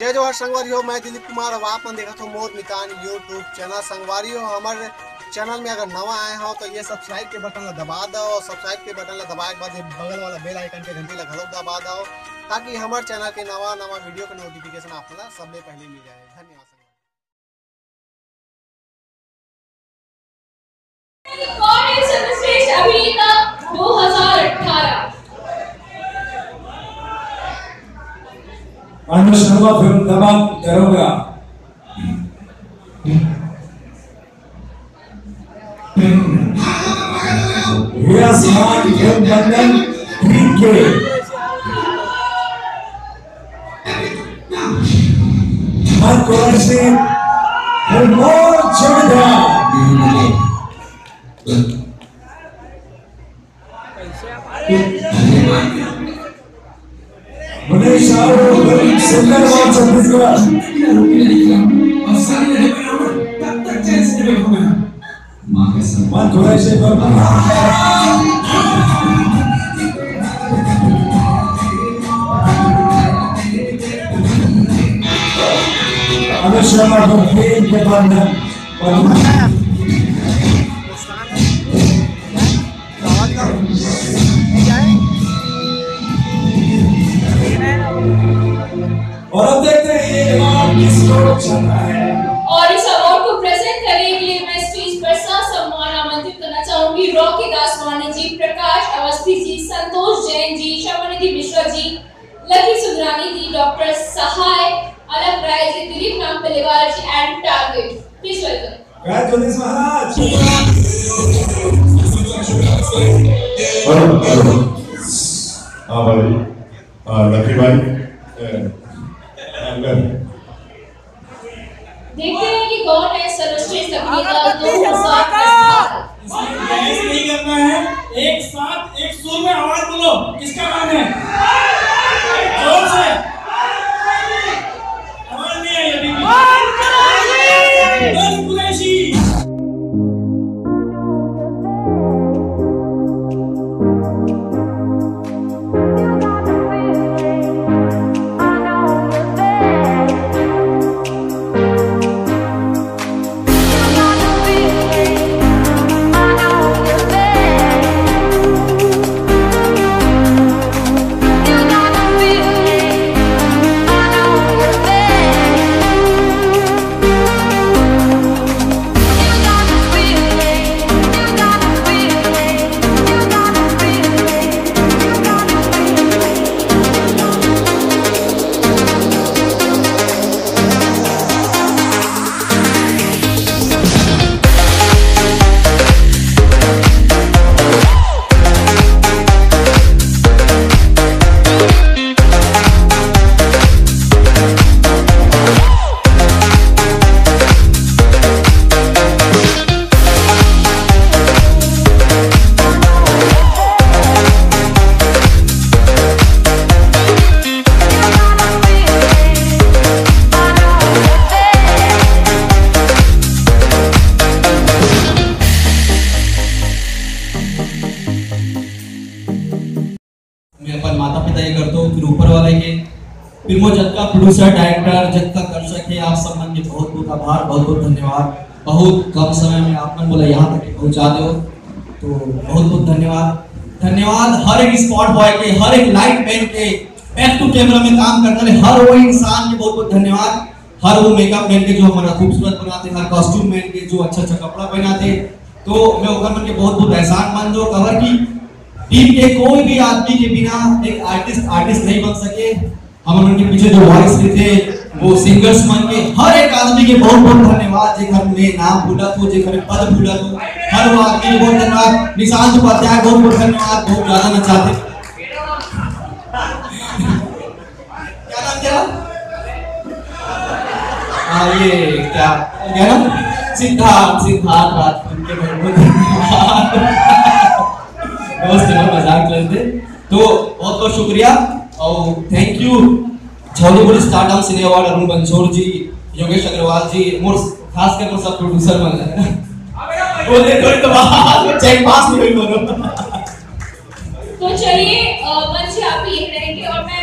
जय जोहार संगवारी हो, मैं दिलीप कुमार। अब आप देखा तो मोर मितान यूट्यूब चैनल। संगवारी हो, हमारे चैनल में अगर नवा आए हो तो ये सब्सक्राइब के बटन दबा दो। सब्सक्राइब के बटन दबाए के बाद बगल वाला बेल आइकन के घंटी लगा दबा दो, ताकि हमारे चैनल के नवा वीडियो के नोटिफिकेशन आपको सबसे पहले मिल जाए। धन्यवाद। कौन है सर्वश्रेष्ठ अभिनेता 2018? अनुज शर्मा फिल्म दबंग दरोगा। स्मार्ट फिल्म बंधन के सुंदर और छत्तीसगढ़ अनुज शर्मा फिल्म के बंधन और अब देखते हैं ये अवार्ड किसको चल रहा है। और इस अवार्ड को प्रेजेंट करने के लिए मैं स्टेज पर सम्मान आमंत्रित करना चाहूंगी रॉकी दासवानी जी, प्रकाश अवस्थी जी, संतोष जैन जी, शमनिधि मिश्रा जी, लकी सुंदरानी जी, डॉक्टर सहाय अलग राय जी, दिलीप नामपलेवार जी एंड टारगेट। प्लीज वेलकम ज्योतिष महाराज। हाँ भाई, लकी भाई देखते हैं कि कौन है सर्वश्रेष्ठ अभिनेता 2018। बहस नहीं करना है, एक साथ एक सुर में आवाज बोलो। किसका नाम है? जोर से आवाज नहीं आई अभी भी। कुरैशी। माता पिता ये करते हो, फिर ऊपर वाले के, फिर वो जब का प्रोड्यूसर डायरेक्टर जब का दर्शक है, आप सब मन के बहुत बहुत आभार, बहुत बहुत धन्यवाद। बहुत कम समय में आपने बोला यहाँ तक पहुँचा दो, तो बहुत बहुत धन्यवाद। धन्यवाद हर एक स्पॉट बॉय के, हर एक लाइट मैन के, बैक टू कैमरा में काम करने वाले हर वो इंसान के बहुत बहुत धन्यवाद। हर वो मेकअप मैन के जो हमारा खूबसूरत बनाते, हर कॉस्ट्यूम मैन के जो अच्छा अच्छा कपड़ा पहनाते, तो मैं ओकर मन के बहुत बहुत एहसान मान दो। कवर की टीम के कोई भी आदमी के बिना एक आर्टिस्ट नहीं बन सके। हम उनके पीछे जो वॉइस थे वो सिंगर्स मन के, हर एक आदमी के बहुत बहुत धन्यवाद। जेकर में नाम भूला तो, जेकर पद भूला तो, हर वो आदमी के बहुत धन्यवाद। निशांत उपाध्याय बहुत बहुत धन्यवाद, बहुत ज्यादा ना चाहते। क्या नाम क्या? ये क्या नाम? सिद्धार्थ राज, उनके बहुत बहुत धन्यवाद। मजाक करते, तो बहुत बहुत शुक्रिया और thank you Bollywood stardom cine award Arun Bansod ji, Yogesh Agrawal ji, मोर खास कर सब प्रोड्यूसर मन बोले कोई तो बात चेक पास नहीं हुई। तो चलिए मंच आप ही रहेंगे और मैं